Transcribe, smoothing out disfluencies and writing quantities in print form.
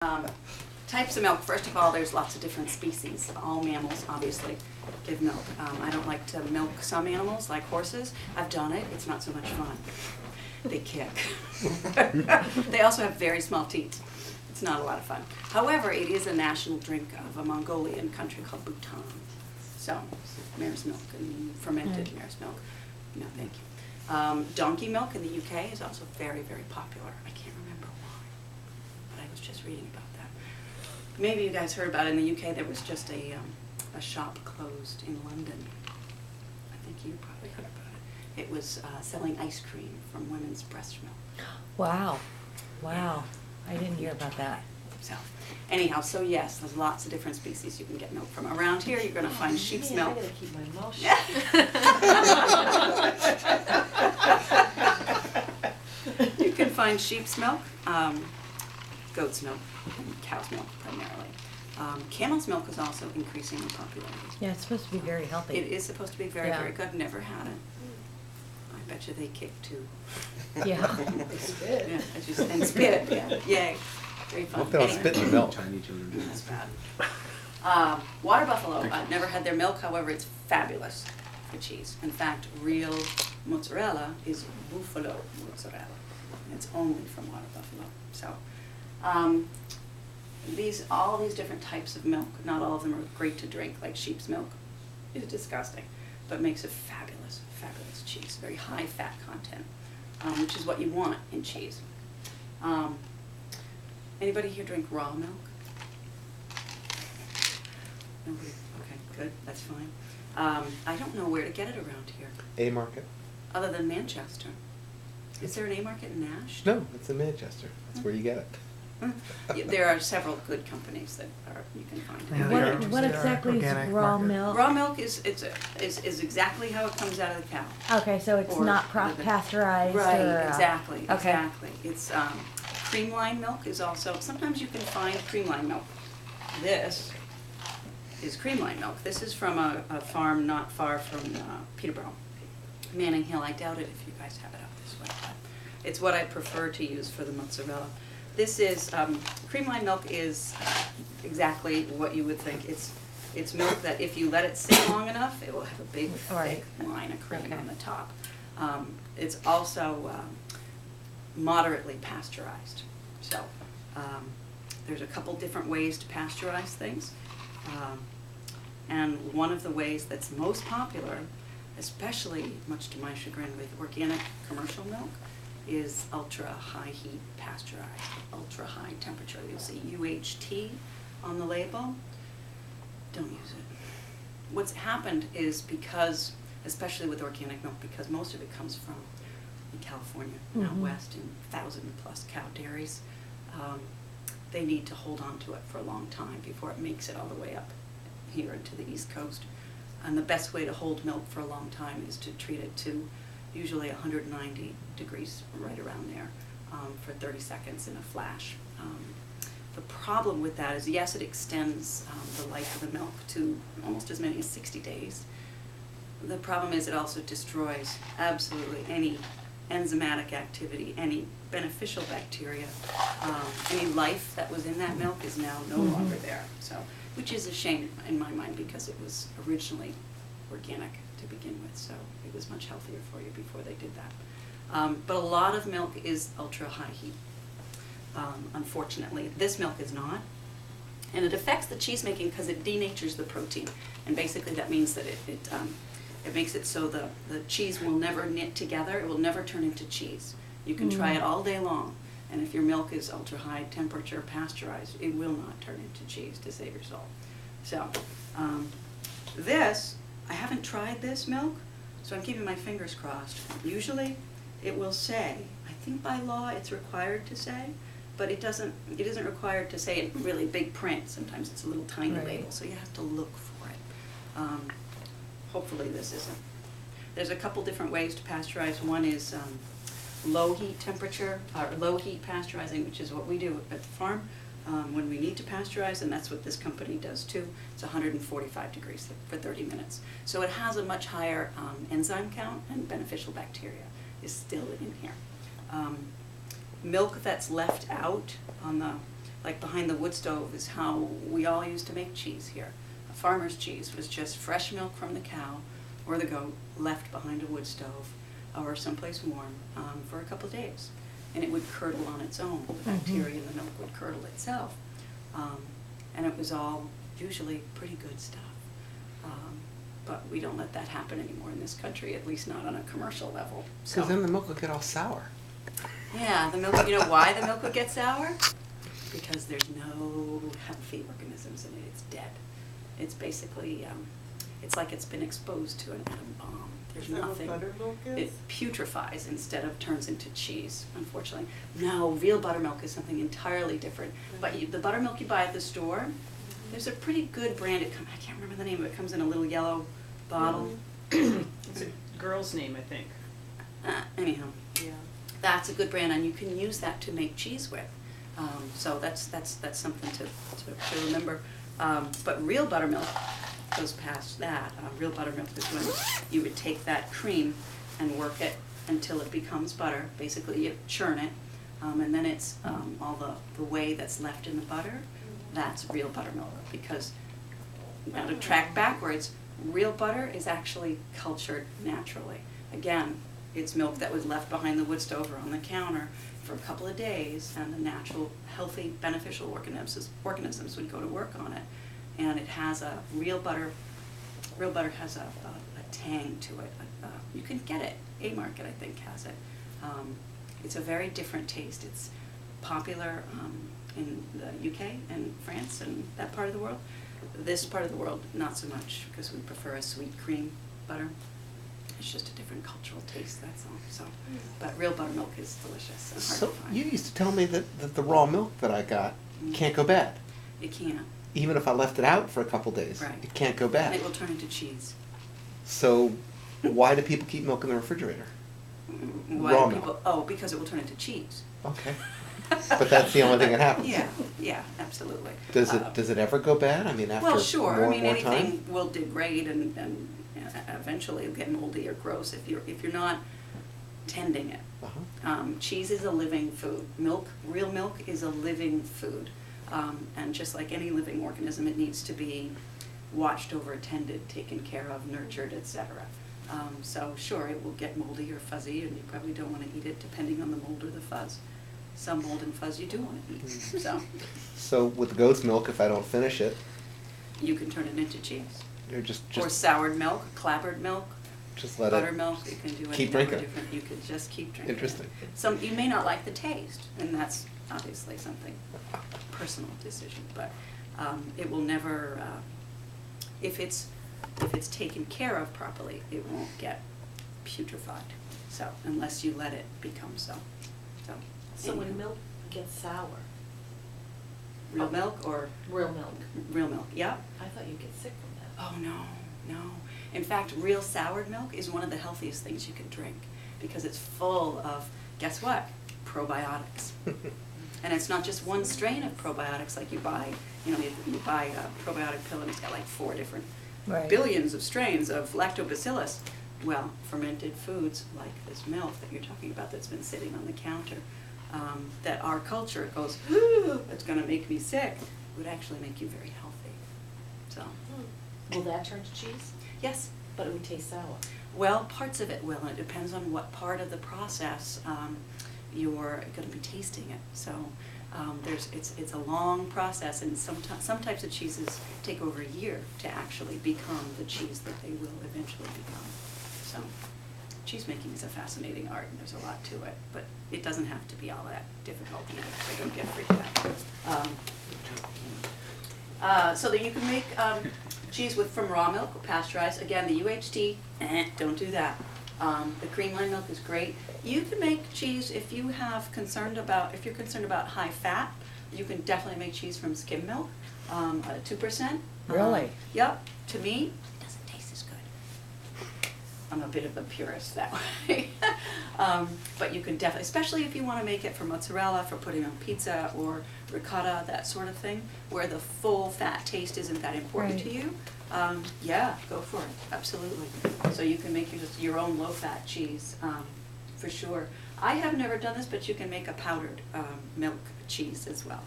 Um, Types of milk, first of all, there's lots of different species. All mammals, obviously, give milk. I don't like to milk some animals, like horses. I've done it. It's not so much fun. They kick. They also have very small teeth. It's not a lot of fun. However, it is a national drink of a Mongolian country called Bhutan. So, mare's milk and fermented mare's milk. No, thank you. Donkey milk in the UK is also very, very popular. I can't remember why, but I was just reading about that. Maybe you guys heard about it. In the UK, there was just a shop closed in London. I think you probably heard about it. It was selling ice cream from women's breast milk. Wow. Wow. I didn't hear about that. So, anyhow, so yes, there's lots of different species you can get milk from. Around here, you're going to find sheep's milk. I gotta keep my mouth shut. You can find sheep's milk, goat's milk, and cow's milk primarily. Camel's milk is also increasing in popularity. Yeah, it's supposed to be very healthy. It is supposed to be very, Yeah. very good. Never had it. I bet you they kick too. Yeah. It's good. Yeah, and spit. Yeah, yay. Very fun. Hope they don't spit in the milk. Chinese children do That's that. bad. Water buffalo. I've never had their milk, however, it's fabulous for cheese. In fact, real mozzarella is buffalo mozzarella. And it's only from water buffalo. So, all these different types of milk, not all of them are great to drink, like sheep's milk is disgusting, but makes a fabulous, fabulous cheese. Very high fat content, which is what you want in cheese. Anybody here drink raw milk? Nobody? Okay, good, that's fine. I don't know where to get it around here, A Market? other than Manchester. Is there an A Market in Nash? No, it's in Manchester. That's where you get it. Yeah, there are several good companies that you can find. Yeah, What, they are. what They are exactly is organic raw market. milk? Raw milk is exactly how it comes out of the cow. Okay, so it's Or not the- pasteurized Right, or exactly, okay. exactly. It's cream line milk is also, sometimes you can find cream line milk. This is cream line milk. This is from a farm not far from Peterborough, Manning Hill. I doubt it if you guys have it up this way, but it's what I prefer to use for the mozzarella. This is, cream line milk is exactly what you would think. It's milk that if you let it sit long enough, it will have a big, Right. thick line of cream Okay. on the top. It's also moderately pasteurized. So there's a couple different ways to pasteurize things. And one of the ways that's most popular, especially much to my chagrin with organic commercial milk, is ultra high heat pasteurized, ultra high temperature. You'll see UHT on the label. Don't use it. What's happened is because, especially with organic milk, because most of it comes from in California, out Mhm. west, in 1,000+ cow dairies, they need to hold on to it for a long time before it makes it all the way up here into the East Coast. And the best way to hold milk for a long time is to treat it to usually 190 degrees, right around there, for 30 seconds in a flash. The problem with that is, yes, it extends the life of the milk to almost as many as 60 days. The problem is it also destroys absolutely any enzymatic activity, any beneficial bacteria. Any life that was in that milk is now no longer there. So, which is a shame in my mind, because it was originally organic to begin with, so it was much healthier for you before they did that. But a lot of milk is ultra high heat. Unfortunately, this milk is not, and it affects the cheese making because it denatures the protein, and basically that means that it makes it so the cheese will never knit together. It will never turn into cheese. You can try it all day long, and if your milk is ultra high temperature pasteurized, it will not turn into cheese, to save your soul. So this, I haven't tried this milk, so I'm keeping my fingers crossed. Usually it will say, I think by law it's required to say, but it isn't required to say in really big print. Sometimes it's a little tiny Right. label, so you have to look for it. Hopefully this isn't. There's a couple different ways to pasteurize. One is low heat temperature, or low heat pasteurizing, which is what we do at the farm when we need to pasteurize, and that's what this company does too. It's 145 degrees for 30 minutes. So it has a much higher enzyme count, and beneficial bacteria is still in here. Milk that's left out on the like behind the wood stove is how we all used to make cheese here. A farmer's cheese was just fresh milk from the cow or the goat left behind a wood stove or someplace warm for a couple of days. And it would curdle on its own. The bacteria in the milk would curdle itself. And it was all usually pretty good stuff. But we don't let that happen anymore in this country, at least not on a commercial level. Because then the milk will get all sour. Yeah, the milk, you know why the milk would get sour? Because there's no healthy organisms in it, it's dead. It's basically, it's like it's been exposed to an atom bomb. There's Is that what nothing. buttermilk is? It putrefies instead of turns into cheese, unfortunately. No, real buttermilk is something entirely different. But the buttermilk you buy at the store, there's a pretty good brand, I can't remember the name of it, it comes in a little yellow bottle. It's a girl's name, I think. Anyhow. Yeah. That's a good brand, and you can use that to make cheese with. So that's something to remember. But real buttermilk goes past that. Real buttermilk is when you would take that cream and work it until it becomes butter. Basically, you churn it, and then it's all the whey that's left in the butter. That's real buttermilk. Because now to track backwards, real butter is actually cultured naturally. Again, it's milk that was left behind the wood stove or on the counter for a couple of days, and the natural, healthy, beneficial organisms would go to work on it. And it has a real butter has a tang to it. You can get it. A Market, I think, has it. It's a very different taste. It's popular in the UK and France and that part of the world. This part of the world, not so much, because we prefer a sweet cream butter. It's just a different cultural taste, that's all. So, but real buttermilk is delicious and hard So to find. you used to tell me that the raw milk that I got can't go bad. It can't. Even if I left it out for a couple days, Right. it can't go And bad. it will turn into cheese. So why do people keep milk in the refrigerator? Why Raw do milk. people? Oh, because it will turn into cheese. Okay. But that's the only thing that happens. Yeah, absolutely. Does it ever go bad? I mean, after Well, sure. more I and mean, more anything time? will degrade and eventually it'll get moldy or gross if you're not tending it. Uh-huh. Cheese is a living food. Real milk is a living food. And just like any living organism, it needs to be watched over, tended, taken care of, nurtured, etc. So sure, it will get moldy or fuzzy, and you probably don't want to eat it depending on the mold or the fuzz. Some mold and fuzz you do want to eat. So So with the goat's milk, if I don't finish it, you can turn it into cheese. you're just Or soured milk, clabbered milk, let it buttermilk, you can do it. keep drinking. Different. You can just keep drinking. Interesting. Some, you may not like the taste, and that's obviously something personal decision, but it will never, if it's taken care of properly, it won't get putrefied. So, unless you let it become so. So when anyhow. milk gets sour, Real milk or real milk, real milk, yeah. I thought you'd get sick from that. Oh, no. In fact, real soured milk is one of the healthiest things you can drink because it's full of, guess what? Probiotics. And it's not just one strain of probiotics like you buy, you buy a probiotic pill and it's got like 4 different Right. billions of strains of lactobacillus. Well, fermented foods like this milk that you're talking about that's been sitting on the counter, that our culture goes, ooh, it's going to make me sick, would actually make you very healthy. So, Will that turn to cheese? yes. But it would taste sour. Well, parts of it will, and it depends on what part of the process you're going to be tasting it. So it's a long process, and some types of cheeses take over a year to actually become the cheese that they will eventually become. So cheese making is a fascinating art, and there's a lot to it, but it doesn't have to be all that difficult either, so don't get freaked out. So that you can make cheese from raw milk or pasteurized. Again, the UHT, don't do that. The cream line milk is great. You can make cheese if you're concerned about high fat. You can definitely make cheese from skim milk, 2%. Really? Yep. To me, it doesn't taste as good. I'm a bit of a purist that way. But you can definitely, especially if you want to make it for mozzarella, for putting on pizza or ricotta, that sort of thing, where the full fat taste isn't that important to Right. you. Yeah, go for it, absolutely. So you can make your own low-fat cheese, for sure. I have never done this, but you can make a powdered milk cheese as well.